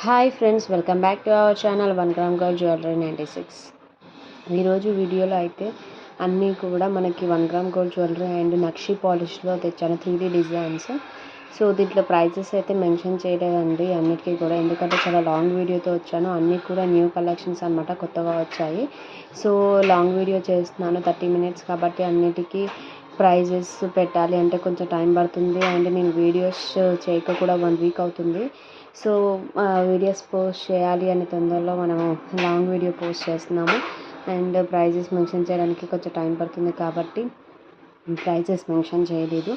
Hi friends, welcome back to our channel 1 gram gold jewellery 96. ఈరోజు వీడియోలో అయితే అన్నీ కూడా మనకి 1 గ్రామ్ గోల్డ్ జ్యువెలరీ అండ్ నక్షి పాలిష్లో తెచ్చాను 3D డిజైన్స్. సో దీంట్లో ప్రైజెస్ అయితే మెన్షన్ చేయలేదండి అన్నిటికీ కూడా, ఎందుకంటే చాలా లాంగ్ వీడియోతో వచ్చాను. అన్నీ కూడా న్యూ కలెక్షన్స్ అనమాట, కొత్తగా వచ్చాయి. సో లాంగ్ వీడియో చేస్తున్నాను, 30 మినిట్స్ కాబట్టి అన్నిటికీ ప్రైజెస్ పెట్టాలి అంటే కొంచెం టైం పడుతుంది. అండ్ నేను వీడియోస్ చేయక కూడా 1 వీక్ అవుతుంది. సో వీడియోస్ పోస్ట్ చేయాలి అని తొందరలో మనము లాంగ్ వీడియో పోస్ట్ చేస్తున్నాము. అండ్ ప్రైజెస్ మెన్షన్ చేయడానికి కొంచెం టైం పడుతుంది కాబట్టి ప్రైజెస్ మెన్షన్ చేయలేదు.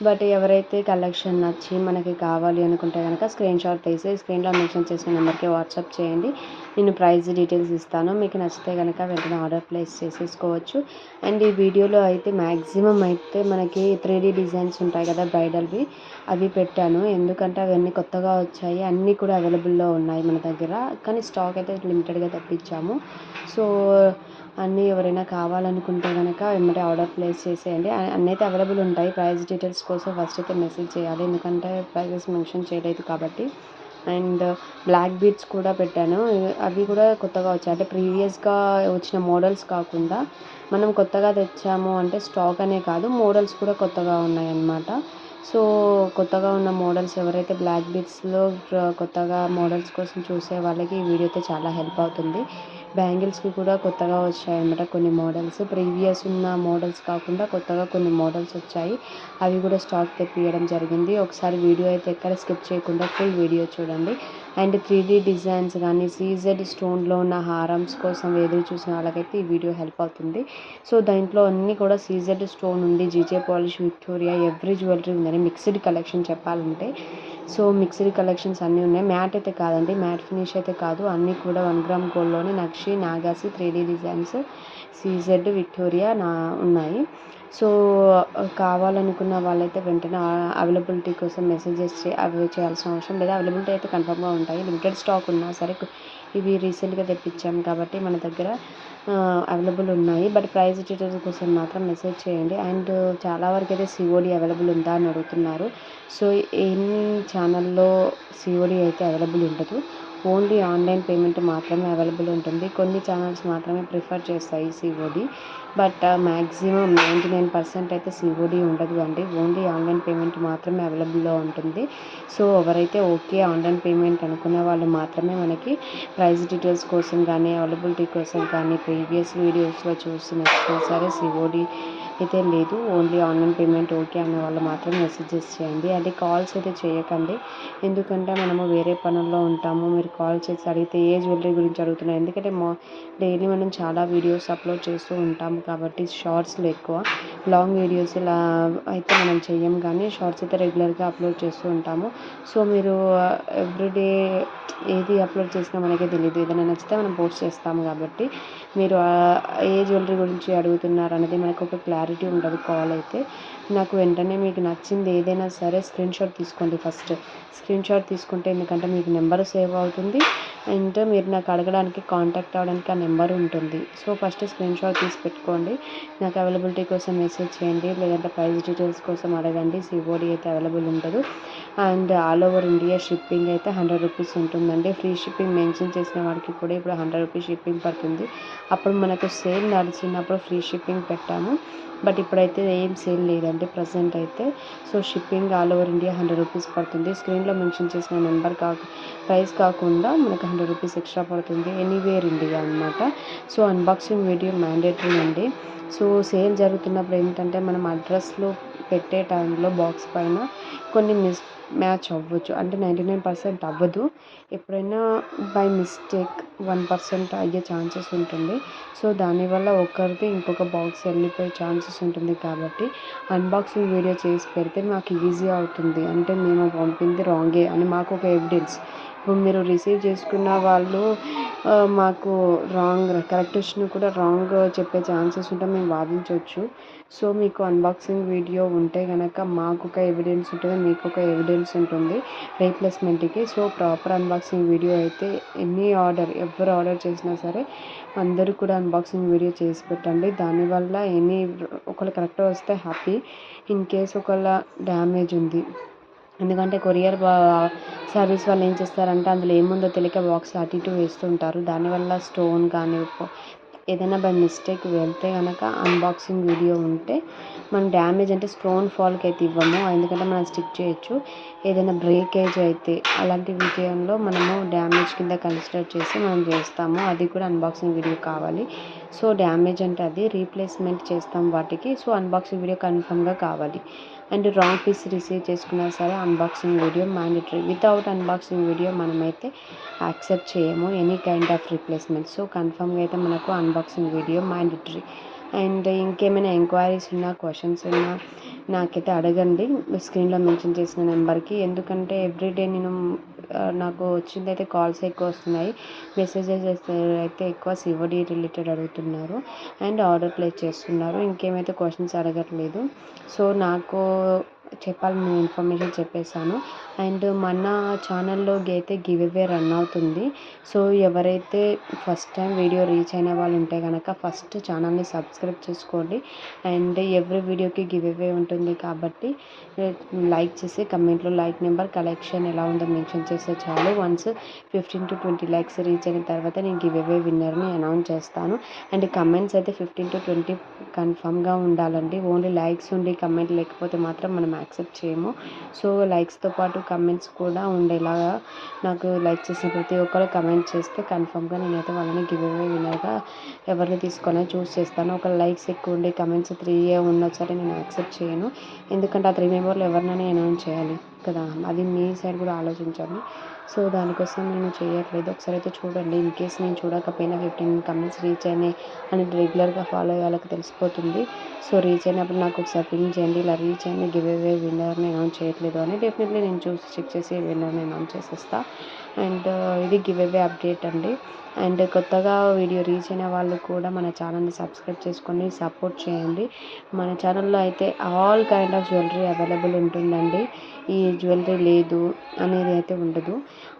బట్ ఎవరైతే కలెక్షన్ నచ్చి మనకి కావాలి అనుకుంటే కనుక స్క్రీన్ షాట్ తీసి స్క్రీన్లో మెన్షన్ చేసిన నెంబర్కి వాట్సాప్ చేయండి. నేను ప్రైస్ డీటెయిల్స్ ఇస్తాను. మీకు నచ్చితే కనుక వెంటనే ఆర్డర్ ప్లేస్ చేసేసుకోవచ్చు. అండ్ ఈ వీడియోలో అయితే మ్యాక్సిమం అయితే మనకి 3D డిజైన్స్ ఉంటాయి కదా బ్రైడల్వి, అవి పెట్టాను. ఎందుకంటే అవన్నీ కొత్తగా వచ్చాయి, అన్నీ కూడా అవైలబుల్లో ఉన్నాయి మన దగ్గర. కానీ స్టాక్ అయితే లిమిటెడ్గా తెప్పించాము. సో అన్నీ ఎవరైనా కావాలనుకుంటే కనుక వెంబడే ఆర్డర్ ప్లేస్ చేసేయండి. అన్నీ అయితే అవైలబుల్ ఉంటాయి. ప్రైస్ డీటెయిల్స్ కోసం ఫస్ట్ అయితే మెసేజ్ చేయాలి, ఎందుకంటే ప్రైజెస్ మెన్షన్ చేయలేదు కాబట్టి. అండ్ బ్లాక్ బీడ్స్ కూడా పెట్టాను, అవి కూడా కొత్తగా వచ్చాయి. అంటే ప్రీవియస్గా వచ్చిన మోడల్స్ కాకుండా మనం కొత్తగా తెచ్చాము అంటే స్టాక్ అనే కాదు, మోడల్స్ కూడా కొత్తగా ఉన్నాయన్నమాట. సో కొత్తగా ఉన్న మోడల్స్ ఎవరైతే బ్లాక్ బీడ్స్లో కొత్తగా మోడల్స్ కోసం చూసే వాళ్ళకి ఈ వీడియో అయితే చాలా హెల్ప్ అవుతుంది. బ్యాంగిల్స్కి కూడా కొత్తగా వచ్చాయన్నమాట కొన్ని మోడల్స్, ప్రీవియస్ ఉన్న మోడల్స్ కాకుండా కొత్తగా కొన్ని మోడల్స్ వచ్చాయి. అవి కూడా స్టాక్ తెప్పియడం జరిగింది. ఒకసారి వీడియో అయితే ఎక్కడ స్కిప్ చేయకుండా ఫుల్ వీడియో చూడండి. అండ్ 3D డిజైన్స్ కానీ సీజెడ్ స్టోన్లో ఉన్న హారమ్స్ కోసం ఎదురు చూసిన వాళ్ళకైతే ఈ వీడియో హెల్ప్ అవుతుంది. సో దాంట్లో అన్నీ కూడా సీజెడ్ స్టోన్ ఉంది, GJ polish, Victoria, every jewellery ఉందని మిక్స్డ్ కలెక్షన్ చెప్పాలంటే. సో మిక్స్డ్ కలెక్షన్స్ అన్నీ ఉన్నాయి. మ్యాట్ అయితే కాదండి, మ్యాట్ ఫినిష్ అయితే కాదు, అన్నీ కూడా 1 గ్రామ్ గోల్డ్లోనే నక్షి, నాగాసి, 3D డిజైన్స్, సీజెడ్, విక్టోరియా ఉన్నాయి. సో కావాలనుకున్న వాళ్ళైతే వెంటనే అవైలబిలిటీ కోసం మెసేజెస్ అవి చేయాల్సిన అవసరం లేదు. అవైలబిలిటీ అయితే కన్ఫర్మ్గా ఉంటాయి. లిమిటెడ్ స్టాక్ ఉన్నా సరే, ఇవి రీసెంట్గా తెప్పించాము కాబట్టి మన దగ్గర అవైలబుల్ ఉన్నాయి. బట్ ప్రైస్ డీటెయిల్స్ కోసం మాత్రం మెసేజ్ చేయండి. అండ్ చాలా వరకు అయితే సిఓడి అవైలబుల్ ఉందా అని అడుగుతున్నారు. సో ఎన్ని ఛానల్లో సిఓడి అయితే అవైలబుల్ ఉండదు, ఓన్లీ ఆన్లైన్ పేమెంట్ మాత్రమే అవైలబుల్ ఉంటుంది. కొన్ని ఛానల్స్ మాత్రమే ప్రిఫర్ చేస్తాయి సిఓడి, బట్ మ్యాక్సిమం 99% అయితే సిఓడి ఉండదు అండి, ఓన్లీ ఆన్లైన్ పేమెంట్ మాత్రమే అవైలబుల్లో ఉంటుంది. సో ఎవరైతే ఓకే ఆన్లైన్ పేమెంట్ అనుకున్న వాళ్ళు మాత్రమే మనకి ప్రైస్ డీటెయిల్స్ కోసం కానీ అవైలబిలిటీ కోసం కానీ ప్రీవియస్ వీడియోస్లో చూసినట్టు సరే సిఓడి అయితే లేదు, ఓన్లీ ఆన్లైన్ పేమెంట్ ఓకే అన్న వాళ్ళు మాత్రం మెసేజెస్ చేయండి. అంటే కాల్స్ అయితే చేయకండి, ఎందుకంటే మనము వేరే పనుల్లో ఉంటాము. మీరు కాల్ చేసి అడిగితే ఏ జ్యువెలరీ గురించి అడుగుతున్నారు, ఎందుకంటే డైలీ మనం చాలా వీడియోస్ అప్లోడ్ చేస్తూ ఉంటాము కాబట్టి షార్ట్స్లో ఎక్కువ, లాంగ్ వీడియోస్ ఇలా అయితే మనం చెయ్యం, కానీ షార్ట్స్ అయితే రెగ్యులర్గా అప్లోడ్ చేస్తూ ఉంటాము. సో మీరు ఎవ్రీడే ఏది అప్లోడ్ చేసినా మనకే తెలియదు, ఏదైనా నచ్చితే మనం పోస్ట్ చేస్తాము కాబట్టి మీరు ఏ జ్యువెలరీ గురించి అడుగుతున్నారు అనేది మనకు ఒక క్లారిటీ ఉండదు. కాల్ అయితే నాకు వెంటనే మీకు నచ్చింది ఏదైనా సరే స్క్రీన్ షాట్ తీసుకోండి. ఫస్ట్ స్క్రీన్ షాట్ తీసుకుంటే, ఎందుకంటే మీకు నెంబర్ సేవ్ అవుతుంది అండ్ మీరు నాకు అడగడానికి కాంటాక్ట్ అవ్వడానికి ఆ నెంబర్ ఉంటుంది. సో ఫస్ట్ స్క్రీన్ షాట్ తీసి పెట్టుకోండి, నాకు అవైలబిలిటీ కోసం మెసేజ్ చేయండి, లేదంటే ప్రైస్ డీటెయిల్స్ కోసం అడగండి. సిఓడి అయితే అవైలబుల్ ఉండదు. And all over India shipping అయితే 100 రూపీస్ ఉంటుందండి. ఫ్రీ షిప్పింగ్ మెన్షన్ చేసిన వాడికి కూడా ఇప్పుడు 100 రూపీస్ షిప్పింగ్ పడుతుంది. అప్పుడు మనకు సేల్ నడిచినప్పుడు ఫ్రీ షిప్పింగ్ పెట్టాము, బట్ ఇప్పుడైతే ఏం సేల్ లేదండి ప్రజెంట్ అయితే. So shipping all over India 100 rupees పడుతుంది. స్క్రీన్లో మెన్షన్ చేసిన నెంబర్ ప్రైస్ కాకుండా మనకు 100 రూపీస్ ఎక్స్ట్రా పడుతుంది, ఎనీవేర్ ఇండియా అనమాట. సో అన్బాక్సింగ్ వీడియో మ్యాండేటరీ అండి. సో సేల్ జరుగుతున్నప్పుడు ఏంటంటే మనం అడ్రస్లో పెట్టే టైంలో బాక్స్ పైన కొన్ని మ్యాచ్ అవ్వచ్చు, అంటే 99% అవ్వదు, ఎప్పుడైనా బై మిస్టేక్ 1% అయ్యే ఛాన్సెస్ ఉంటుంది. సో దానివల్ల ఒకరిది ఇంకొక బాక్స్ వెళ్ళిపోయే ఛాన్సెస్ ఉంటుంది కాబట్టి అన్బాక్సింగ్ వీడియో చేసి పెడితే మాకు ఈజీ అవుతుంది, అంటే మేము పంపింది రాంగే అని మాకు ఒక ఎవిడెన్స్. ఇప్పుడు మీరు రిసీవ్ చేసుకున్న వాళ్ళు మాకు కరెక్టేషన్ కూడా రాంగ్ చెప్పే ఛాన్సెస్ ఉంటే మేము వాదించవచ్చు. సో మీకు అన్బాక్సింగ్ వీడియో ఉంటే కనుక మాకు ఒక ఎవిడెన్స్ ఉంటుంది, మీకు ఒక ఎవిడెన్స్ ఉంటుంది రీప్లేస్మెంట్కి. సో ప్రాపర్ అన్బాక్సింగ్ వీడియో అయితే ఎవరు ఆర్డర్ చేసినా సరే అందరూ కూడా అన్బాక్సింగ్ వీడియో చేసి పెట్టండి. దానివల్ల ఒకళ్ళు కరెక్ట్గా వస్తే హ్యాపీ, ఇన్ కేస్ ఒకళ్ళ డ్యామేజ్ ఉంది ఎందుకంటే కొరియర్ సర్వీస్ వాళ్ళు ఏం చేస్తారంటే అందులో ఏముందో తెలియక బాక్స్ అటు ఇటు వేస్తుంటారు. దానివల్ల స్టోన్ కానీ ఏదైనా బై మిస్టేక్ వెళ్తే కనుక అన్బాక్సింగ్ వీడియో ఉంటే మనం డ్యామేజ్ అంటే స్టోన్ ఫాల్కి అయితే ఇవ్వము, ఎందుకంటే మనం స్టిక్ చేయొచ్చు. ఏదైనా బ్రేకేజ్ అయితే అలాంటి విషయంలో మనము డ్యామేజ్ కింద కన్సిడర్ చేసి మనం చేస్తాము. అది కూడా అన్బాక్సింగ్ వీడియో కావాలి. సో డ్యామేజ్ అంటే అది రీప్లేస్మెంట్ చేస్తాం వాటికి. సో అన్బాక్సింగ్ వీడియో కన్ఫర్మ్గా కావాలి. అండ్ రాంగ్ పీస్ రిసీవ్ చేసుకున్నా సరే unboxing video mandatory. Without unboxing video మనమైతే యాక్సెప్ట్ చేయము any kind of replacement. So కన్ఫర్మ్గా అయితే మనకు అన్బాక్సింగ్ వీడియో మ్యాండేటరీ. అండ్ ఇంకేమైనా ఎంక్వైరీస్ ఉన్నా, క్వశ్చన్స్ ఉన్నా నాకైతే అడగండి స్క్రీన్లో మెన్షన్ చేసిన నెంబర్కి. ఎందుకంటే ఎవ్రీడే నాకు వచ్చిందైతే కాల్స్ ఎక్కువ వస్తున్నాయి, మెసేజెస్ అయితే ఎక్కువ సివడి రిలేటెడ్ అడుగుతున్నారు అండ్ ఆర్డర్ ప్లేస్ చేస్తున్నారు. ఇంకేమైతే క్వశ్చన్స్ అడగట్లేదు. సో నాకు చెప్పాలని ఇన్ఫర్మేషన్ చెప్పేశాను. అండ్ మన ఛానల్లోకి అయితే గివ్ అవే రన్ అవుతుంది. సో ఎవరైతే ఫస్ట్ టైం వీడియో రీచ్ అయిన వాళ్ళు ఉంటే కనుక ఫస్ట్ ఛానల్ని సబ్స్క్రైబ్ చేసుకోండి. అండ్ ఎవ్రీ వీడియోకి గివ్ అవే ఉంటుంది కాబట్టి లైక్ చేసి కమెంట్లో లైక్ నెంబర్, కలెక్షన్ ఎలా ఉందో మెన్షన్ చేస్తే చాలు. వన్స్ 15 to 20 లైక్స్ రీచ్ అయిన తర్వాత నేను గివ్ అవే విన్నర్ని అనౌన్స్ చేస్తాను. అండ్ కమెంట్స్ అయితే 15 to 20 కన్ఫామ్గా ఉండాలండి. ఓన్లీ లైక్స్ ఉండి కమెంట్ లేకపోతే మాత్రం మనం యాక్సెప్ట్ చేయము. సో లైక్స్తో పాటు కమెంట్స్ కూడా ఉండేలాగా నాకు లైక్ చేసిన ప్రతి ఒక్కరు కమెంట్ చేస్తే కన్ఫామ్గా నేనైతే వాళ్ళని గివ్ అవే విన్నర్గా ఎవరిని తీసుకొని చూస్ చేస్తాను. ఒక లైక్స్ ఎక్కువ ఉండి కమెంట్స్ 3 ఉన్నా సరే నేను యాక్సెప్ట్ చేయను, ఎందుకంటే ఆ 3 మెంబర్లు ఎవరినైనా అనౌన్స్ చేయాలి కదా, అది మీ సైడ్ కూడా ఆలోచించండి. సో దానికోసం నేను చేయట్లేదు. ఒకసారి అయితే చూడండి. ఇన్ కేస్ నేను చూడకపోయినా 15 కమెంట్స్ రీచ్ అయినాయి అని రెగ్యులర్గా ఫాలో అయ్యే వాళ్ళకి తెలిసిపోతుంది. సో రీచ్ అయినప్పుడు నాకు ఒకసారి పింగ్ చేయండి, ఇలా రీచ్ అయిన గివ్ అవే విన్నర్ని అనౌన్స్ చేయట్లేదు అని. డెఫినెట్లీ నేను చూసి చెక్ చేసి విన్నర్ని అనౌన్స్ చేసేస్తా. అండ్ ఇది గివ్ అవే అప్డేట్ అండి. అండ్ కొత్తగా వీడియో రీచ్ అయిన వాళ్ళు కూడా మన ఛానల్ని సబ్స్క్రైబ్ చేసుకొని సపోర్ట్ చేయండి. మన ఛానల్లో అయితే all kind of jewellery available ఉంటుందండి. ఈ జ్యువెలరీ లేదు అనేది అయితే ఉండదు,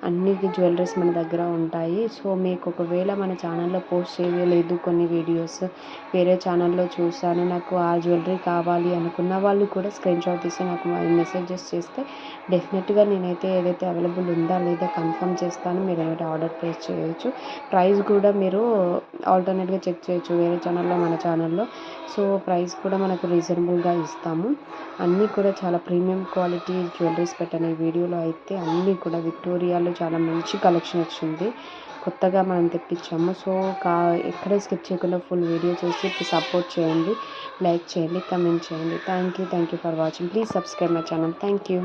అన్ని జ్యువెలరీస్ మన దగ్గర ఉంటాయి. సో మీకు ఒకవేళ మన ఛానల్లో పోస్ట్ చేయలేదు కొన్ని వీడియోస్, వేరే ఛానల్లో చూసాను నాకు ఆ జ్యువెలరీ కావాలి అనుకున్న వాళ్ళు కూడా స్క్రీన్ షాట్ తీసి నాకు మెసేజెస్ చేస్తే డెఫినెట్గా నేనైతే ఏదైతే అవైలబుల్ ఉందా లేదా కన్ఫర్మ్ చేస్తాను. మీరు ఏమైతే ఆర్డర్ ప్లేస్ చేయొచ్చు. ప్రైస్ కూడా మీరు ఆల్టర్నేట్గా చెక్ చేయొచ్చు వేరే ఛానల్లో మన ఛానల్లో. సో ప్రైస్ కూడా మనకు రీజనబుల్గా ఇస్తాము. అన్నీ కూడా చాలా ప్రీమియం క్వాలిటీ జ్యువెలరీస్ పెట్టాను ఈ వీడియోలో అయితే. అన్నీ కూడా విక్టోరియాలో చాలా మంచి కలెక్షన్ వచ్చింది, కొత్తగా మనం తెప్పించాము. సో ఎక్కడ స్కిప్ చేయకుండా ఫుల్ వీడియో చూసి సపోర్ట్ చేయండి, లైక్ చేయండి, కమెంట్ చేయండి. Thank you for watching. Please subscribe my channel. Thank you.